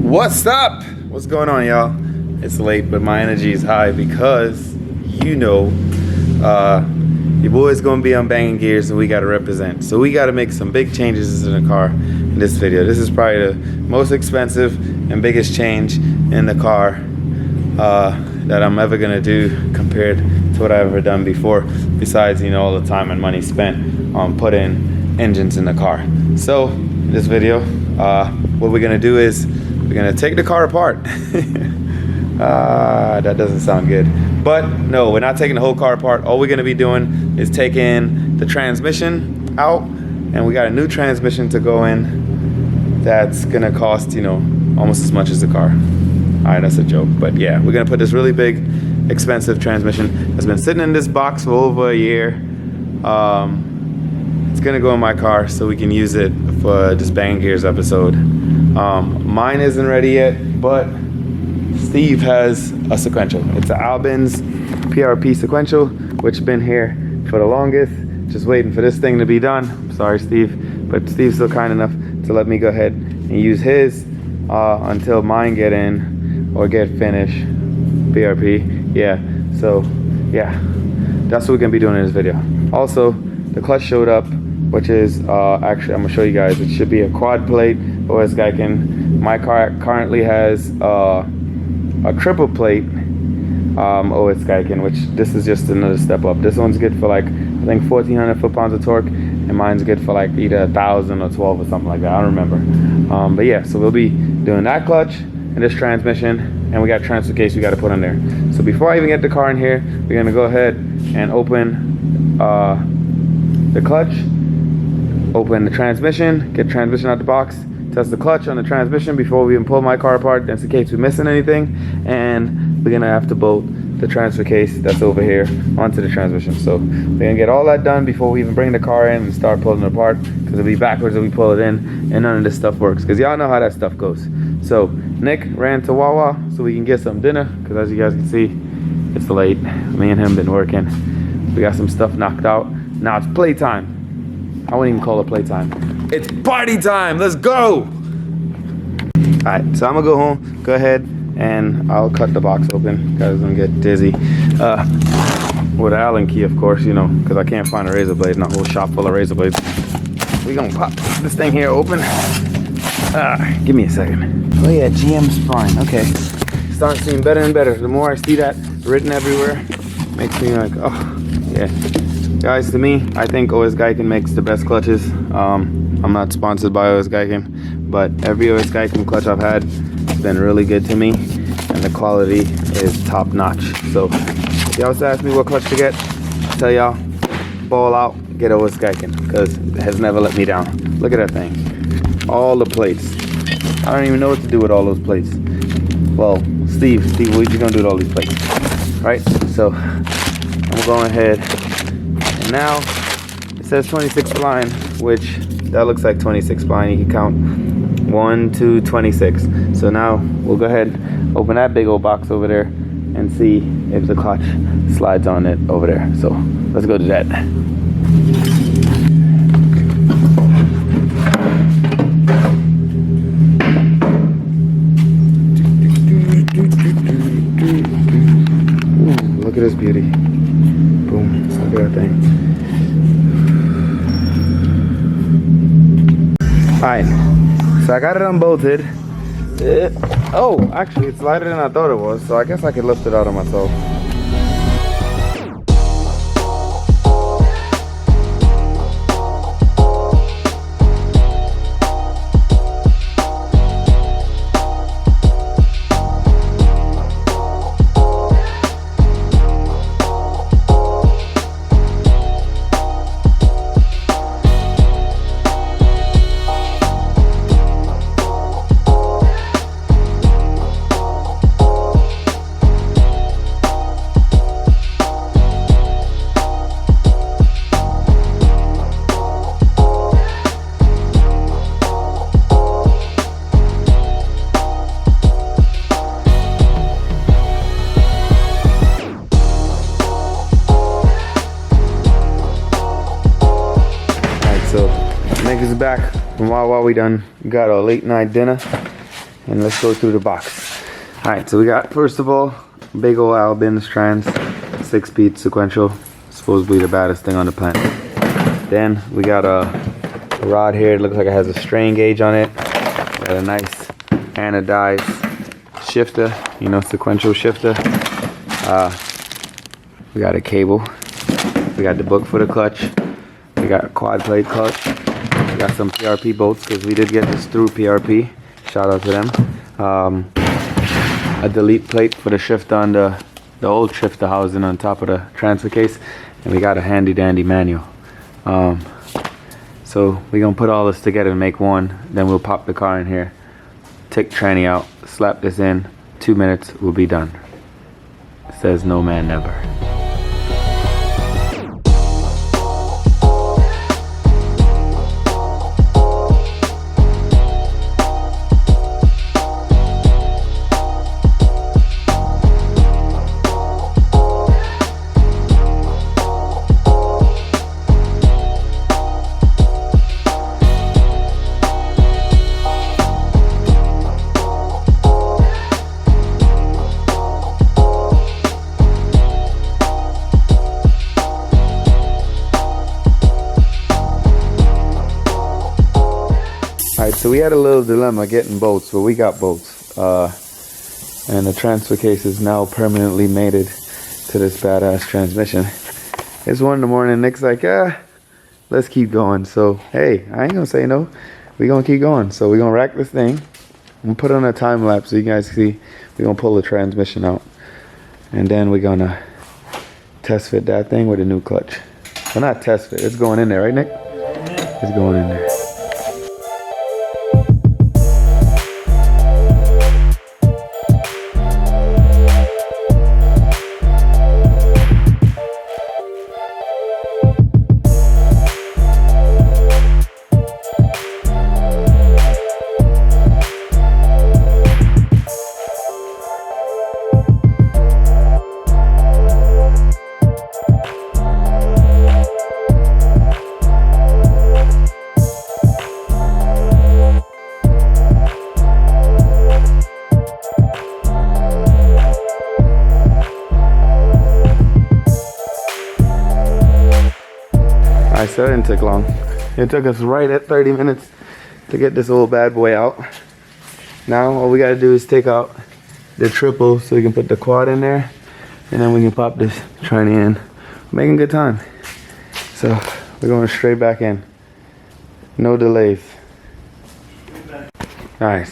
What's up? What's going on, y'all? It's late, but my energy is high because you know your boy's gonna be on banging gears and we gotta represent. So we gotta make some big changes in the car in this video. This is probably the most expensive and biggest change in the car that I'm ever gonna do compared to what I've ever done before, besides, you know, all the time and money spent on putting engines in the car. So in this video, what we're gonna do is we're gonna take the car apart. That doesn't sound good. But no, we're not taking the whole car apart. All we're gonna be doing is taking the transmission out, and we got a new transmission to go in that's gonna cost, you know, almost as much as the car. All right, that's a joke, but yeah, we're gonna put this really big, expensive transmission that's been sitting in this box for over a year. It's gonna go in my car so we can use it for this Bang Gears episode. Mine isn't ready yet, but Steve has a sequential. It's an Albans PRP sequential, which has been here for the longest. Just waiting for this thing to be done. I'm sorry, Steve, but Steve's still kind enough to let me go ahead and use his until mine get in or get finished. PRP, yeah. So, yeah, that's what we're gonna be doing in this video. Also, the clutch showed up, which is actually, I'm gonna show you guys. It should be a quad plate OS Geiken. My car currently has a triple plate OS Geiken, which this is just another step up. This one's good for like, I think 1,400 foot-pounds of torque, and mine's good for like either 1,000 or 12 or something like that. I don't remember. But yeah, so we'll be doing that clutch and this transmission, and we got a transfer case we got to put on there. So before I even get the car in here, we're gonna go ahead and open the clutch, open the transmission, get transmission out the box, test the clutch on the transmission before we even pull my car apart, just in case we're missing anything. And we're gonna have to bolt the transfer case that's over here onto the transmission. So we're gonna get all that done before we even bring the car in and start pulling it apart, because it'll be backwards if we pull it in and none of this stuff works, because y'all know how that stuff goes. So Nick ran to Wawa so we can get some dinner, because as you guys can see, it's late. Me and him been working. We got some stuff knocked out. Now it's playtime. I wouldn't even call it playtime. It's party time. Let's go. All right, so I'm gonna go home. Go ahead and I'll cut the box open. Guys, I'm gonna get dizzy. With an Allen key, of course, you know, because I can't find a razor blade in a whole shop full of razor blades. We gonna pop this thing here open. Give me a second. Oh yeah, GM spine. Okay, starting seeing better and better. The more I see that written everywhere, makes me like, oh yeah. Guys, to me, I think OS Geiken makes the best clutches. I'm not sponsored by OS Geiken, but every OS Geiken clutch I've had has been really good to me, and the quality is top notch. So if y'all was to ask me what clutch to get, I'll tell y'all, ball out, get OS Geiken, because it has never let me down. Look at that thing. All the plates. I don't even know what to do with all those plates. Well, Steve, what are you gonna do with all these plates? Right? So I'm going ahead. And now it says 26 spline, which that looks like 26 spline. You can count 1, 2, 26. So now we'll go ahead, open that big old box over there, and see if the clutch slides on it over there. So let's go to that. Ooh, look at this beauty. Boom, look at that thing. Alright, so I got it unbolted. Oh, actually it's lighter than I thought it was, so I guess I could lift it out of myself. So Nick is back from Wawa. We done got a late night dinner, and let's go through the box. All right, so we got, first of all, big old Albans trans, 6-speed sequential, supposedly the baddest thing on the planet. Then we got a rod here. It looks like it has a strain gauge on it. Got a nice anodized shifter, you know, sequential shifter. We got a cable. We got the book for the clutch. We got a quad plate clutch. We got some PRP bolts because we did get this through PRP. Shout out to them. A delete plate for the shifter on the old shifter housing on top of the transfer case. And we got a handy dandy manual. So we're gonna put all this together and make one. Then we'll pop the car in here, take tranny out, slap this in. 2 minutes, we'll be done. It says no man never. Alright, so we had a little dilemma getting bolts, but we got bolts. And the transfer case is now permanently mated to this badass transmission. It's 1 in the morning, Nick's like, let's keep going. So, hey, I ain't gonna say no. We gonna keep going. So we gonna rack this thing. I'm gonna put it on a time lapse so you guys see. We gonna pull the transmission out. And then we're gonna test fit that thing with a new clutch. Well, not test fit, it's going in there, right, Nick? It's going in there. So it didn't take long. It took us right at 30 minutes to get this old bad boy out. Now all we gotta do is take out the triple so we can put the quad in there, and then we can pop this tranny in. We're making good time. So we're going straight back in. No delays. Alright,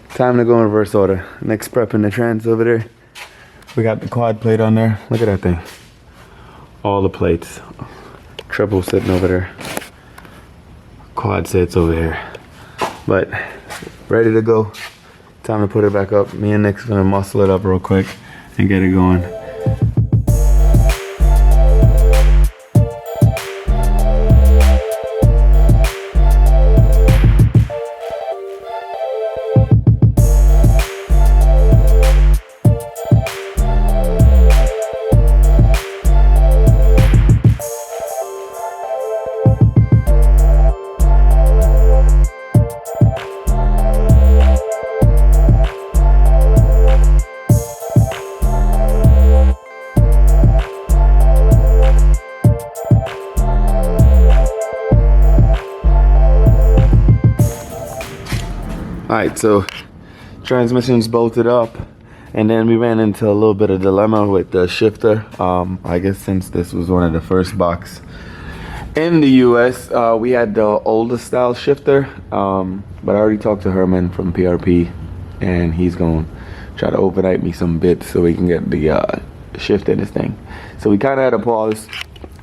time to go in reverse order. Next, prepping the trans over there. We got the quad plate on there. Look at that thing. All the plates. Triple sitting over there. Quad sits over here. But ready to go. Time to put it back up. Me and Nick's gonna muscle it up real quick and get it going. Alright, so transmission's bolted up, and then we ran into a little bit of dilemma with the shifter. I guess since this was one of the first box in the US, we had the older style shifter, but I already talked to Herman from PRP, and he's going to try to overnight me some bits so we can get the shift in this thing. So we kind of had a pause.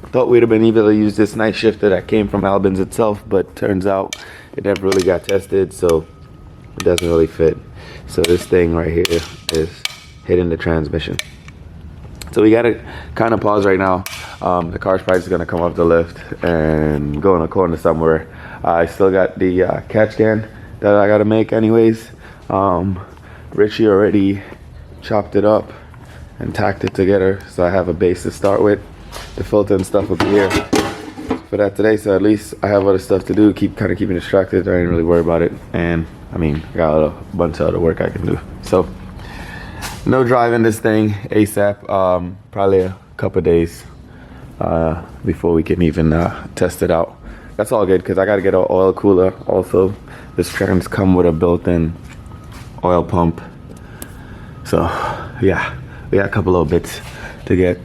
Thought we'd have been able to use this nice shifter that came from Albans itself, but turns out it never really got tested, so it doesn't really fit. So this thing right here is hitting the transmission. So we gotta kind of pause right now. The car's probably just gonna come off the lift and go in a corner somewhere. I still got the catch can that I gotta make anyways. Richie already chopped it up and tacked it together, so I have a base to start with. The filter and stuff will be here. for that today. So at least I have other stuff to do. Kind of keeping distracted. I ain't really worry about it. And I mean, I got a bunch of other work I can do. So no driving this thing ASAP. Probably a couple of days before we can even test it out. That's all good because I got to get an oil cooler. Also, this trans come with a built-in oil pump. So yeah, we got a couple of bits to get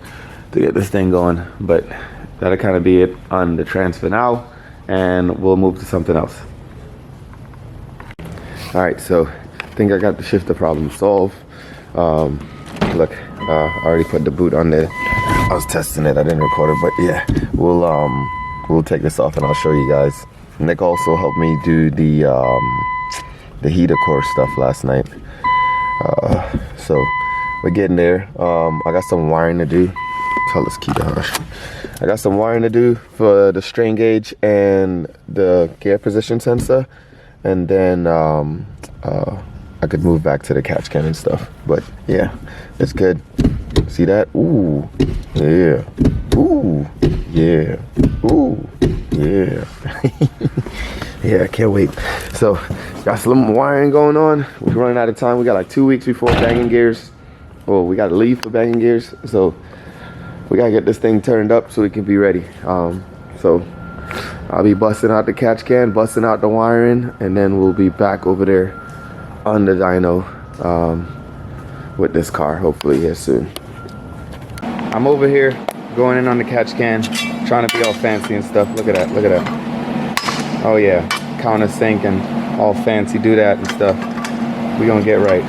this thing going, but that'll kind of be it on the trans for now, and we'll move to something else. All right, so I think I got the shifter problem solved. Look, I already put the boot on there. I was testing it, I didn't record it, but yeah, we'll take this off and I'll show you guys. Nick also helped me do the heater core stuff last night. So we're getting there. I got some wiring to do. Tell this key to hush. I got some wiring to do for the strain gauge and the gear position sensor, and then I could move back to the catch can and stuff. But yeah, it's good. See that? Ooh, yeah. Ooh, yeah. Ooh, yeah. Yeah, I can't wait. So got some wiring going on. We're running out of time. We got like 2 weeks before banging gears. Well, we got to leave for banging gears. So we got to get this thing turned up so we can be ready. So I'll be busting out the catch can, busting out the wiring, and then we'll be back over there on the dyno with this car, hopefully here soon. I'm over here going in on the catch can, trying to be all fancy and stuff. Look at that, look at that. Oh yeah, countersink and all fancy, do that and stuff. We're gonna get right.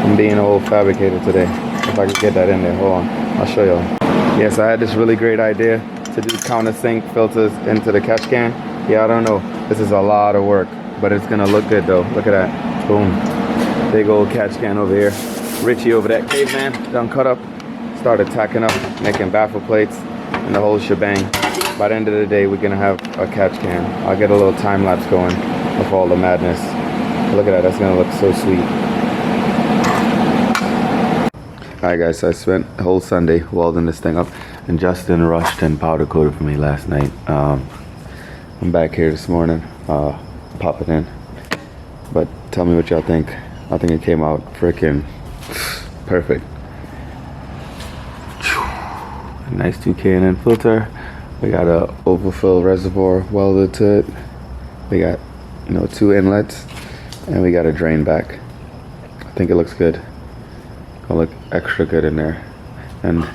I'm being a whole fabricator today. If I could get that in there, hold on, I'll show y'all. Yes, I had this really great idea to do countersink filters into the catch can. Yeah, I don't know, this is a lot of work, but it's gonna look good though. Look at that, boom. Big old catch can over here. Richie over that caveman, done cut up. Started tacking up, making baffle plates and the whole shebang. By the end of the day, we're gonna have a catch can. I'll get a little time lapse going of all the madness. Look at that, that's gonna look so sweet. Alright guys, so I spent the whole Sunday welding this thing up, and Justin rushed and powder coated for me last night. I'm back here this morning, popping in. But tell me what y'all think. I think it came out freaking perfect. Nice 2K&N filter. We got a overfill reservoir welded to it. We got, 2 inlets, and we got a drain back. I think it looks good. Gonna look extra good in there. And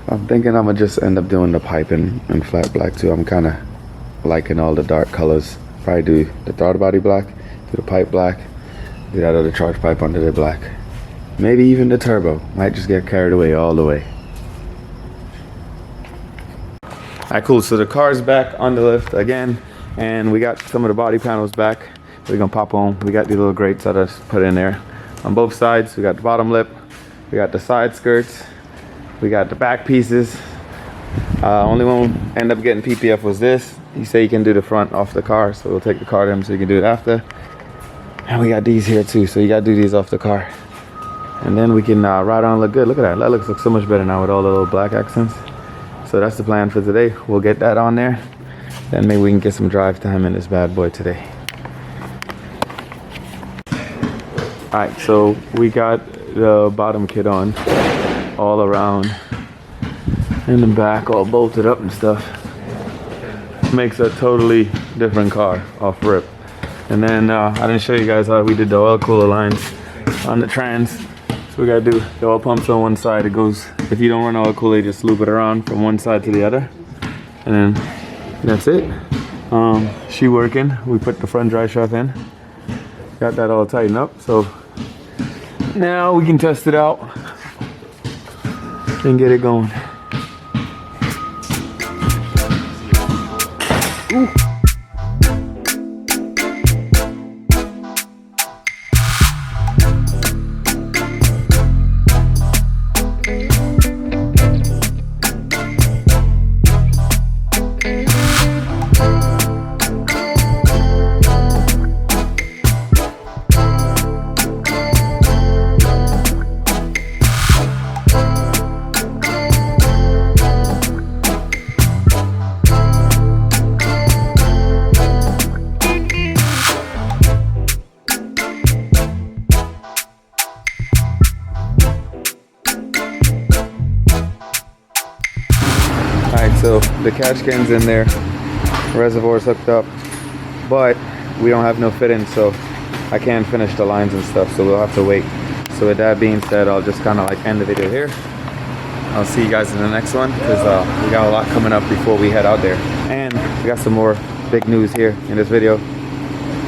I'm thinking I'm gonna just end up doing the pipe in flat black too. I'm kind of liking all the dark colors. Probably do the throttle body black, do the pipe black, do that other charge pipe under the black. Maybe even the turbo. Might just get carried away all the way. Alright, cool, so the car's back on the lift again, and we got some of the body panels back. We're gonna pop on. We got these little grates that I just put in there. On both sides, we got the bottom lip, we got the side skirts, we got the back pieces. Only one end up getting PPF was this. He said you can do the front off the car, so we'll take the car to him so you can do it after. And we got these here too, so you gotta do these off the car. And then we can ride on and look good. Look at that, that looks so much better now with all the little black accents. So that's the plan for today. We'll get that on there. Then maybe we can get some drive time in this bad boy today. Alright, so we got the bottom kit on all around. In the back, all bolted up and stuff. Makes a totally different car off rip. And then I didn't show you guys how we did the oil cooler lines on the trans. So we gotta do the oil pumps on one side. It goes, if you don't run oil cooler, you just loop it around from one side to the other. And then that's it. She working. We put the front drive shaft in. Got that all tightened up. So now we can test it out and get it going. Ooh. the catch cans in there, reservoirs hooked up, but we don't have no fitting, so I can't finish the lines and stuff, so we'll have to wait. So with that being said, I'll just kind of like end the video here. I'll see you guys in the next one, because we got a lot coming up before we head out there. And we got some more big news here in this video.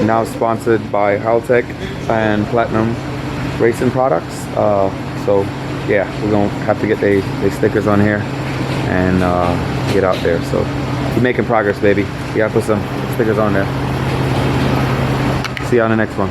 Now sponsored by Haltech and Platinum Racing Products. So yeah, we're gonna have to get they stickers on here and get out there. So we're making progress, baby. We gotta put some stickers on there. See you on the next one.